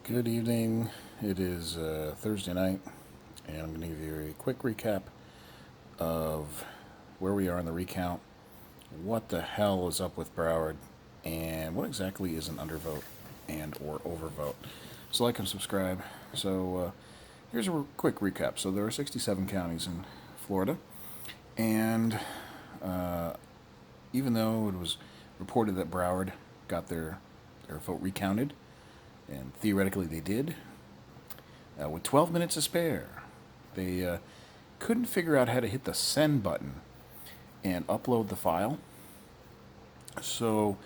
Good evening. It is Thursday night, and I'm going to give you a quick recap of where we are in the recount, what the hell is up with Broward, and what exactly is an undervote and or overvote. So like and subscribe. So here's a quick recap. So there are 67 counties in Florida, and even though it was reported that Broward got their vote recounted, and theoretically they did, with 12 minutes to spare, they couldn't figure out how to hit the send button and upload the file. So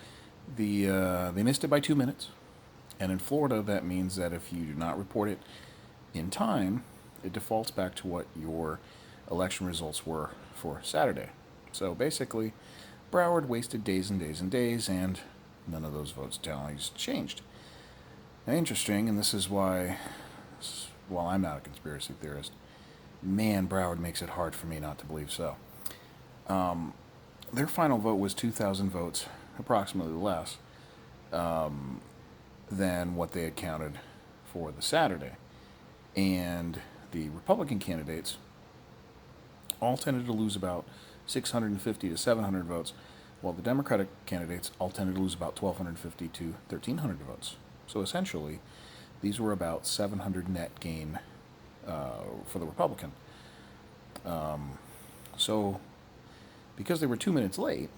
they missed it by 2 minutes. And in Florida, that means that if you do not report it in time, it defaults back to what your election results were for Saturday. So basically, Broward wasted days and days and days, and none of those votes tallies changed. Now, interesting, and this is why, while I'm not a conspiracy theorist, man, Broward makes it hard for me not to believe so. Their final vote was 2,000 votes, approximately less than what they had counted for the Saturday. And the Republican candidates all tended to lose about 650 to 700 votes, while the Democratic candidates all tended to lose about 1,250 to 1,300 votes. So essentially, these were about 700 net gain for the Republican. So because they were 2 minutes late,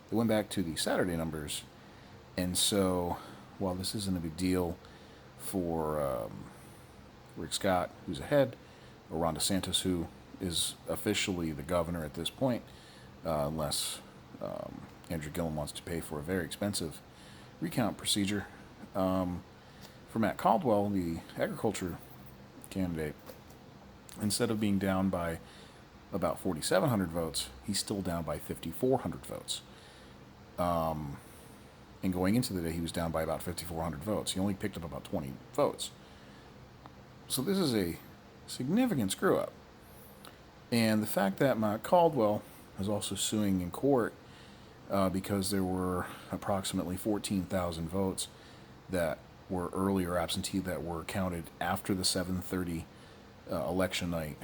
they went back to the Saturday numbers. And so while this isn't a big deal for Rick Scott, who's ahead, or Ron DeSantis, who is officially the governor at this point, unless Andrew Gillum wants to pay for a very expensive recount procedure. For Matt Caldwell, the agriculture candidate, instead of being down by about 4,700 votes, he's still down by 5,400 votes. And going into the day, he was down by about 5,400 votes. He only picked up about 20 votes. So this is a significant screw up. And the fact that Matt Caldwell is also suing in court because there were approximately 14,000 votes that were earlier absentee that were counted after the 7:30 election night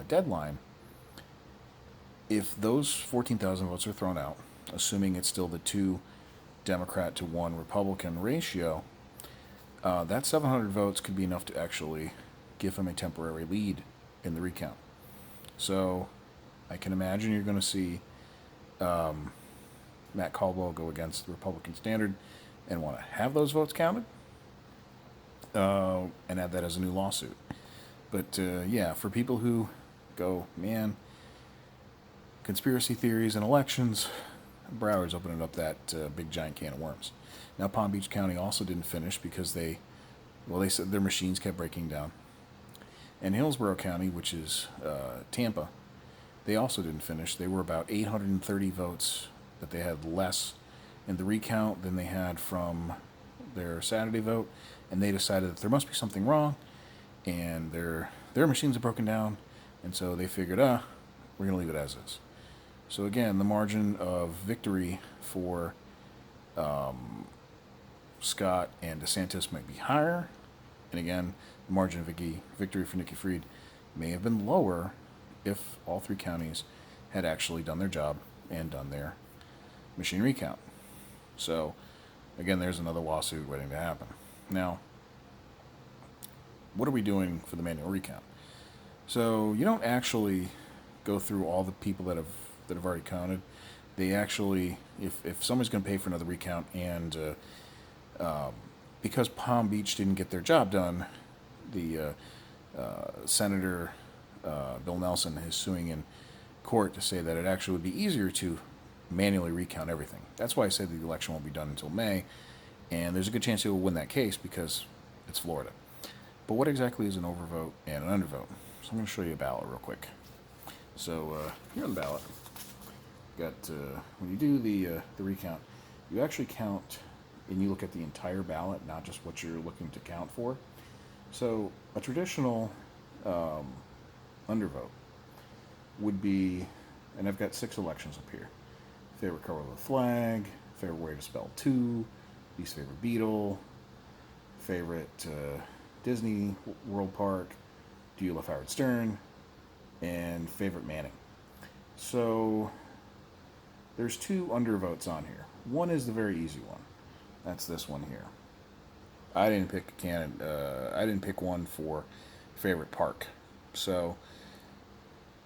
deadline. If those 14,000 votes are thrown out, assuming it's still the 2 Democrat to 1 Republican ratio, that 700 votes could be enough to actually give him a temporary lead in the recount. So I can imagine you're going to see Matt Caldwell go against the Republican standard and want to have those votes counted and add that as a new lawsuit. But yeah, for people who go, man, conspiracy theories and elections, Broward's opening up that big giant can of worms. Now, Palm Beach County also didn't finish because they said their machines kept breaking down. And Hillsborough County, which is Tampa, they also didn't finish. They were about 830 votes that they had less in the recount than they had from their Saturday vote, and they decided that there must be something wrong, and their machines are broken down, and so they figured, we're going to leave it as is. So again, the margin of victory for Scott and DeSantis might be higher, and again, the margin of victory for Nikki Fried may have been lower if all 3 counties had actually done their job and done their machine recount. So, again, there's another lawsuit waiting to happen. Now, what are we doing for the manual recount? So, you don't actually go through all the people that have already counted. They actually, if someone's going to pay for another recount, and because Palm Beach didn't get their job done, the Senator Bill Nelson is suing in court to say that it actually would be easier to manually recount everything. That's why I said the election won't be done until May, and there's a good chance he will win that case because it's Florida. But what exactly is an overvote and an undervote? So I'm going to show you a ballot real quick. So here on the ballot, got when you do the recount, you actually count and you look at the entire ballot, not just what you're looking to count for. So a traditional undervote would be, and I've got 6 elections up here: favorite color of the flag, favorite way to spell to, least favorite beetle, favorite Disney World Park, do you love Howard Stern, and favorite Manning. So there's two undervotes on here. One is the very easy one. That's this one here. I didn't pick I didn't pick one for favorite park. So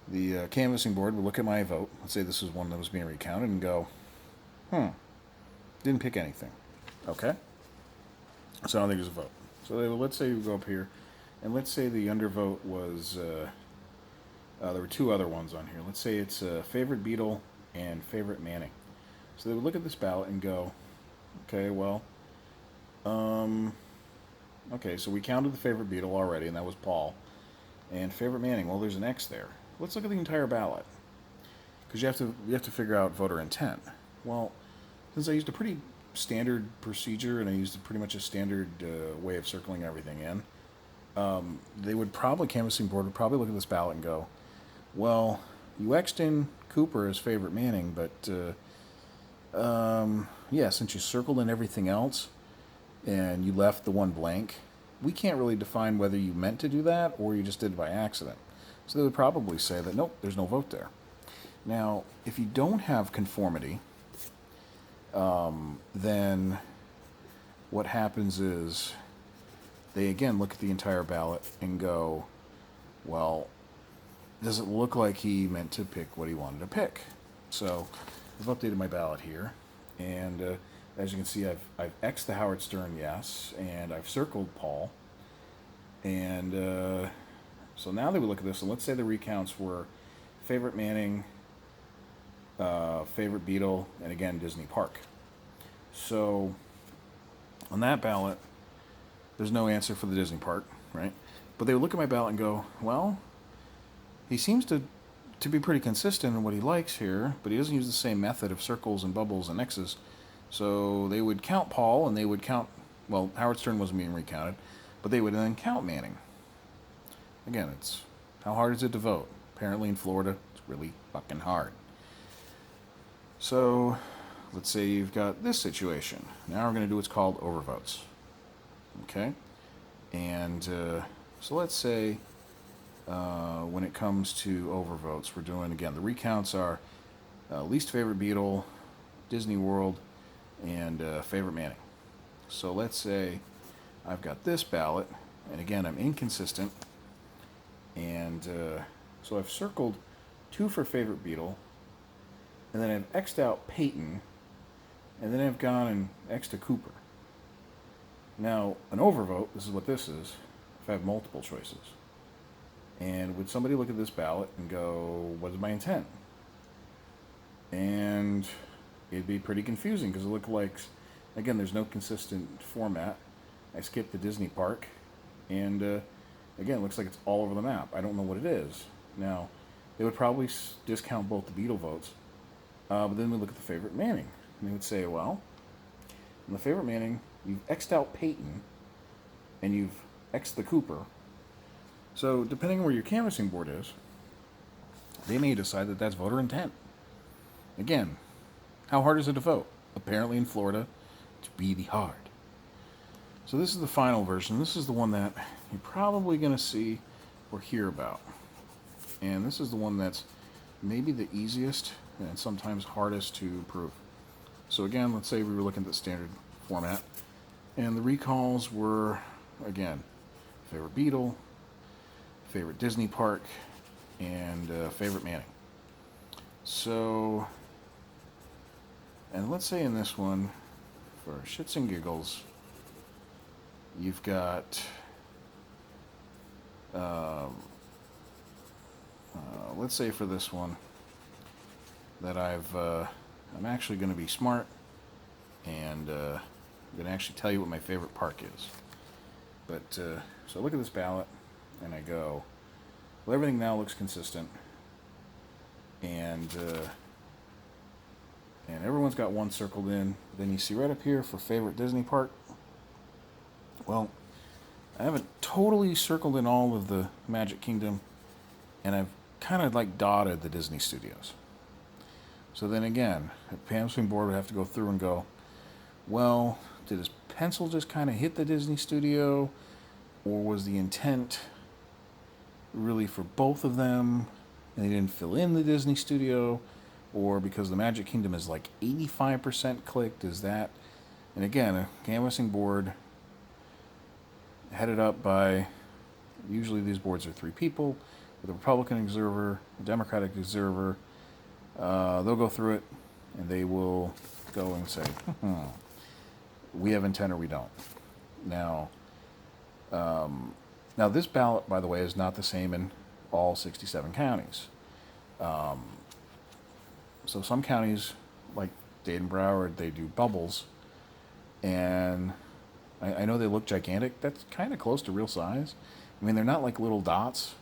the canvassing board would look at my vote. Let's say this is one that was being recounted and go, didn't pick anything. Okay. So I don't think there's a vote. So let's say we go up here, and let's say the undervote was, there were two other ones on here. Let's say it's favorite Beetle and favorite Manning. So they would look at this ballot and go, okay, well, okay, so we counted the favorite Beetle already, and that was Paul. And favorite Manning, well, there's an X there. Let's look at the entire ballot, because you have to figure out voter intent. Well, since I used a pretty standard procedure and I used pretty much a standard way of circling everything in, they would probably, canvassing board would probably look at this ballot and go, well, you X'd in Cooper as favorite Manning, but yeah, since you circled in everything else and you left the one blank, we can't really define whether you meant to do that or you just did it by accident. So they would probably say that, nope, there's no vote there. Now, if you don't have conformity, then what happens is they again look at the entire ballot and go, well, does it look like he meant to pick what he wanted to pick? So I've updated my ballot here, and as you can see, I've X'd the Howard Stern yes, and I've circled Paul, and so now they would look at this, and let's say the recounts were favorite Manning, favorite Beetle, and again Disney Park. So on that ballot, there's no answer for the Disney Park, right? But they would look at my ballot and go, well, he seems to be pretty consistent in what he likes here, but he doesn't use the same method of circles and bubbles and X's. So they would count Paul, and they would count, well, Howard Stern wasn't being recounted, but they would then count Manning. Again, it's, how hard is it to vote? Apparently in Florida, it's really fucking hard. So let's say you've got this situation. Now we're going to do what's called overvotes. Okay? And so let's say when it comes to overvotes, we're doing, again, the recounts are least favorite Beetle, Disney World, and favorite Manning. So let's say I've got this ballot, and again, I'm inconsistent. And so I've circled 2 for favorite Beetle, and then I've X'd out Peyton, and then I've gone and X'd to Cooper. Now, an overvote, this is what this is, if I have multiple choices. And would somebody look at this ballot and go, what is my intent? And it'd be pretty confusing, because it looked like, again, there's no consistent format. I skipped the Disney Park, and again, it looks like it's all over the map. I don't know what it is. Now, they would probably discount both the Beetle votes, but then we look at the favorite Manning, and they would say, well, in the favorite Manning, you've X'd out Peyton, and you've X'd the Cooper. So, depending on where your canvassing board is, they may decide that that's voter intent. Again, how hard is it to vote? Apparently in Florida, it's really hard. So this is the final version. This is the one that you're probably going to see or hear about. And this is the one that's maybe the easiest and sometimes hardest to prove. So again, let's say we were looking at the standard format, and the recalls were, again, favorite Beetle, favorite Disney Park, and favorite Manning. So, and let's say in this one, for shits and giggles, you've got let's say for this one that I'm actually going to be smart, and I'm going to actually tell you what my favorite park is. But so I look at this ballot and I go, well, everything now looks consistent, and everyone's got one circled in. Then you see right up here for favorite Disney Park, well, I haven't totally circled in all of the Magic Kingdom, and I've kind of like dotted the Disney Studios. So then again, the canvassing board would have to go through and go, well, did his pencil just kind of hit the Disney studio, or was the intent really for both of them and they didn't fill in the Disney studio, or because the Magic Kingdom is like 85% clicked, is that? And again, a canvassing board headed up by, usually these boards are 3 people, with a Republican observer, a Democratic observer. They'll go through it and they will go and say, we have intent or we don't. Now, this ballot, by the way, is not the same in all 67 counties. So some counties, like Dade and Broward, they do bubbles, and I know they look gigantic. That's kind of close to real size. I mean, they're not like little dots,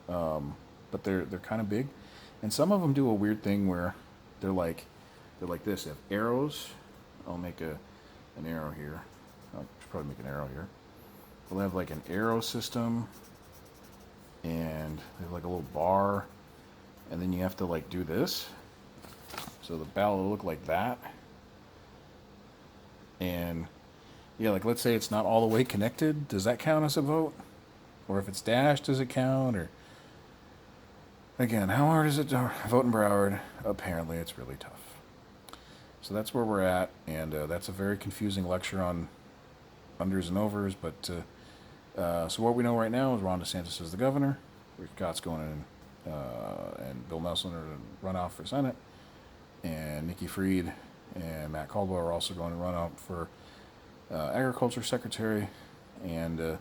but they're kind of big. And some of them do a weird thing where they're like this. They have arrows. I'll make an arrow here. I'll probably make an arrow here. They'll have like an arrow system, and they have like a little bar, and then you have to like do this. So the ballot will look like that. And yeah, like let's say it's not all the way connected. Does that count as a vote? Or if it's dashed, does it count? Or again, how hard is it to vote in Broward? Apparently it's really tough. So that's where we're at, and that's a very confusing lecture on unders and overs, but so what we know right now is Ron DeSantis is the governor, Rick Scott's going in, and Bill Nelson are to run off for Senate, and Nikki Fried and Matt Caldwell are also going to run out for Agriculture Secretary, and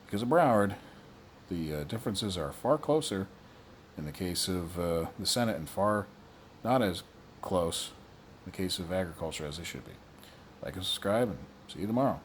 because of Broward, the differences are far closer in the case of the Senate, and far not as close in the case of agriculture as they should be. Like and subscribe, and see you tomorrow.